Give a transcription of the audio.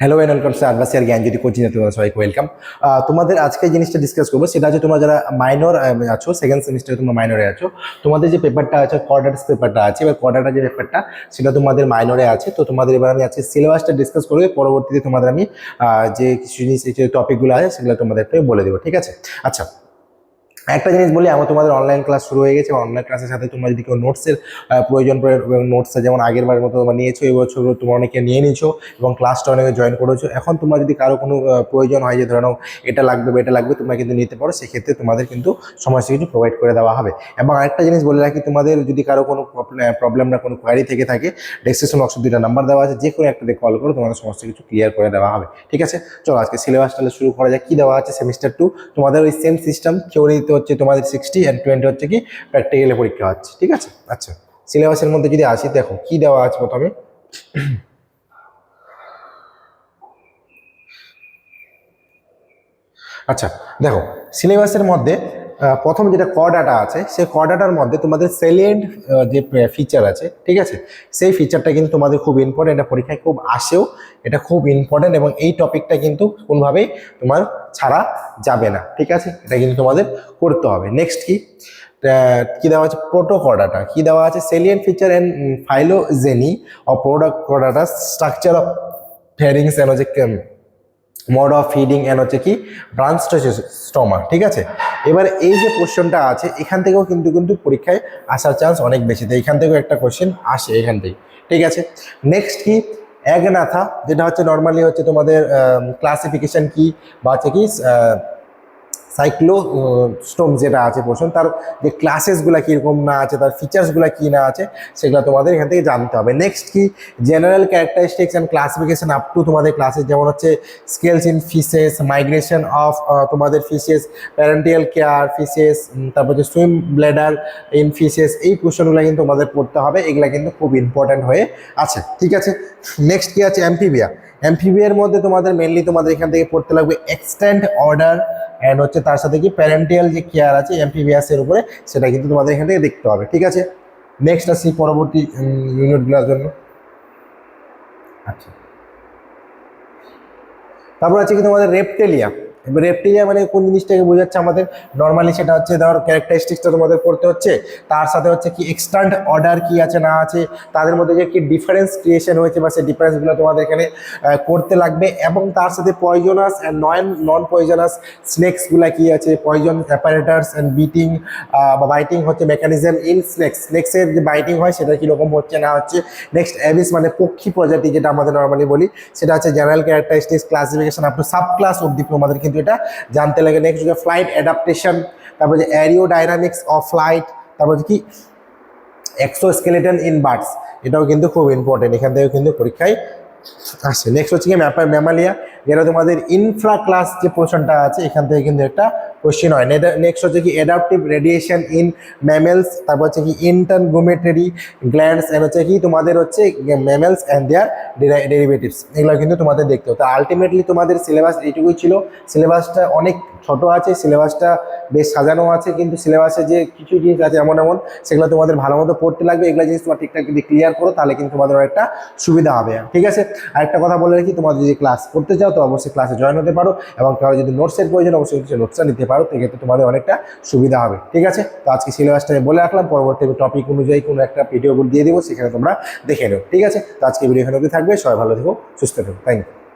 Hello and welcome to আদভাসিয়ার Gyanjyoti coaching এ তোমাদের সবাইকে ওয়েলকাম। তোমাদের আজকে জিনিসটা ডিসকাস করবো, সেটা হচ্ছে তোমরা যারা মাইনর আছো, সেকেন্ড সেমিস্টারে তোমরা মাইনরে আছো, তোমাদের যে পেপারটা আছে কোয়াড্রাটিক্স পেপারটা আছে, এবার কোয়াড্রাটার যে পেপারটা সেটা তোমাদের মাইনরে আছে। তো তোমাদের এবার আমি আজকে সিলেবাসটা ডিসকাস করবো, পরবর্তীতে তোমাদের আমি যে কিছু জিনিস যে টপিকগুলো আছে সেগুলো তোমাদেরকে বলে দেবো, ঠিক আছে? আচ্ছা, একটা জিনিস বলি, আমার তোমাদের অনলাইন ক্লাস শুরু হয়ে গেছে। অনলাইন ক্লাসের সাথে তোমরা যদি কেউ নোটসের প্রয়োজন পড়ে, নোটসটা যেমন আগের বারের মতো তোমরা নিয়েছো, এই বছর তোমরা অনেকে নিয়ে নিয়েছো এবং ক্লাসটা অনেকে জয়েন করেছো। এখন তোমরা যদি কারো কোনো প্রয়োজন হয় যে ধরে নাও এটা লাগবে বা এটা লাগবে, তোমরা কিন্তু নিতে পারো, সেক্ষেত্রে তোমাদের কিন্তু সমস্ত কিছু প্রোভাইড করে দেওয়া হবে। এবং আরেকটা জিনিস বলে রাখি, তোমাদের যদি কারো কোনো প্রবলেম না কোনো কোয়ারি থেকে থাকে, ডেসক্রিপশন বক্সে দুইটা নাম্বার দেওয়া আছে, যে কোনো একটাতে কল করে তোমাদের সমস্ত কিছু ক্লিয়ার করে দেওয়া হবে, ঠিক আছে? চলো আজকে সিলেবাস তাহলে শুরু করা যায়। কি দেওয়া আছে সেমিস্টার 2, তোমাদের ওই সেম সিস্টেম, থিওরিতে হচ্ছে তোমাদের 60 and 20 হচ্ছে কি প্র্যাকটিক্যালে পরীক্ষা হচ্ছে, ঠিক আছে? আচ্ছা, সিলেবাসের মধ্যে যদি আসি, দেখো কি দেওয়া আছে প্রথমে। আচ্ছা দেখো, সিলেবাসের মধ্যে প্রথম যেটা ক ডাটা আছে, সেই ক ডাটার মধ্যে তোমাদের সেলিয়েন্ট যে ফিচার আছে, ঠিক আছে, সেই ফিচারটা কিন্তু তোমাদের খুব ইম্পর্টেন্ট, এটা পরীক্ষায় খুব আসেও, এটা খুব ইম্পর্টেন্ট এবং এই টপিকটা কিন্তু কোনোভাবেই তোমার ছাড়া যাবে না, ঠিক আছে? এটা কিন্তু তোমাদের করতে হবে। নেক্সট কি দেওয়া আছে, প্রোটোকর্ডাটা কি দেওয়া আছে, salient feature and phylogeny of Protochordata, structure of pharynx and হচ্ছে মোড অফ ফিডিং অ্যান্ড হচ্ছে কি ব্রাঞ্চ স্টোমা, ঠিক আছে? এবার এই যে কোশ্চেনটা আছে, এখান থেকেও কিন্তু কিন্তু পরীক্ষায় আসার চান্স অনেক বেশি, তো এখান থেকেও একটা কোশ্চেন আসে এখান থেকে, ঠিক আছে? নেক্সট কি অ্যাগনাথা, যেটা হচ্ছে নর্মালি হচ্ছে তোমাদের ক্লাসিফিকেশন কি বা হচ্ছে কি সাইক্লোস্টোম যেটা আছে পোর্শন, তার যে ক্লাসেসগুলো কীরকম না আছে, তার ফিচার্সগুলো কী না আছে, সেগুলো তোমাদের এখান থেকে জানতে হবে। নেক্সট কি general characteristics and classification up to তোমাদের ক্লাসেস, যেমন হচ্ছে scales in fishes, migration of তোমাদের ফিশেস, প্যারেন্টিয়াল কেয়ার ফিশেস, তারপর হচ্ছে সুইম ব্লেডার ইন ফিশেস, এই কোশ্চেনগুলো কিন্তু তোমাদের পড়তে হবে, এগুলো কিন্তু খুব ইম্পর্ট্যান্ট হয়ে আছে, ঠিক আছে? নেক্সট কি আছে অ্যাম্ফিবিয়া। অ্যাম্ফিবিয়ার মধ্যে তোমাদের মেনলি তোমাদের এখান থেকে পড়তে লাগবে এক্সটেন্ড অর্ডার অ্যান্ড হচ্ছে তার সাথে কি প্যারেন্টিয়াল যে কেয়ার আছে অ্যাম্ফিবিয়াসের উপরে, সেটা কিন্তু তোমাদের এখান থেকে দেখতে হবে, ঠিক আছে? নেক্সট আসি পরবর্তী ইউনিটগুলোর জন্য। আচ্ছা, তারপর আছে কি তোমাদের রেপটেলিয়া। এবার রেপটেলিয়া মানে কোন জিনিসটাকে বোঝাচ্ছে আমাদের, নর্মালি সেটা হচ্ছে ধর ক্যারেক্টারিস্টিক্সটা তোমাদের পড়তে হচ্ছে, তার সাথে হচ্ছে কি এক্সট্যান্ড অর্ডার কি আছে না আছে, তাদের মধ্যে যে কি ডিফারেন্স ক্রিয়েশন হয়েছে বা সেই ডিফারেন্সগুলো তোমাদের এখানে করতে লাগবে, এবং তার সাথে পয়জনাস অ্যান্ড নন পয়জনাস স্নেক্সগুলো কি আছে, পয়জন অ্যাপারেটার্স অ্যান্ড বিটিং বা বাইটিং হচ্ছে মেকানিজম ইন স্নেক্সের যে বাইটিং হয় সেটা কীরকম হচ্ছে না হচ্ছে। নেক্সট অ্যাবিস মানে পক্ষী প্রজাতি, যেটা আমাদের নর্মালি বলি, সেটা হচ্ছে general characteristics classification up to sub class অব্দি তোমাদের কিন্তু এটা জানতে লাগে। নেক্সট হচ্ছে ফ্লাইট অ্যাডাপ্টেশন, তারপর যে অ্যারিওডাইনামিক্স অফ ফ্লাইট, তারপর কি এক্সোস্কেলেটন ইন বার্ডস, এটাও কিন্তু খুব ইম্পর্টেন্ট, এখান থেকে কিন্তু পরীক্ষায় আসে। নেক্সট হচ্ছে কি ম্যামালিয়া, যেটা তোমাদের ইনফ্রা ক্লাস যে পোর্শনটা আছে, এখান থেকে কিন্তু একটা কোশ্চেন হয়। নেক্সট হচ্ছে কি অ্যাডাপটিভ রেডিয়েশন ইন ম্যামেলস, তারপর হচ্ছে কি ইন্টারগুমেটরি গ্ল্যান্ডস অ্যান্ড হচ্ছে কি তোমাদের হচ্ছে ম্যামেলস অ্যান্ড দেয়ার ডেরিভেটিভস, এগুলো কিন্তু তোমাদের দেখতে হতো। আলটিমেটলি তোমাদের সিলেবাস এইটুকুই ছিল। সিলেবাসটা অনেক ছোট আছে, সিলেবাসটা বেশ সাজানো আছে, কিন্তু সিলেবাসে যে কিছু জিনিস আছে এমন এমন, সেগুলো তোমাদের ভালো মতো পড়তে লাগবে। এগুলো জিনিস তোমার ঠিকঠাক যদি ক্লিয়ার করো, তাহলে কিন্তু তোমাদের একটা সুবিধা হবে, ঠিক আছে? আরেকটা কথা বলে রাখি, তোমার যদি ক্লাস করতে চাও তো অবশ্যই ক্লাসে জয়েন হতে পারো, এবং কারো যদি নোটসের প্রয়োজন অবশ্যই নোটসটা নিতে পারো, সেক্ষেত্রে তোমাদের অনেকটা সুবিধা হবে, ঠিক আছে? তো আজকে সিলেবাসটা আমি বলে রাখলাম, পরবর্তী টপিক অনুযায়ী কোনো একটা ভিডিও দিয়ে দেবো, সেখানে তোমরা দেখে নেও, ঠিক আছে? তো আজকে ভিডিও এখানে থাকবে, সবাই ভালো থেকো, সুস্থ থেকো, থ্যাংক ইউ।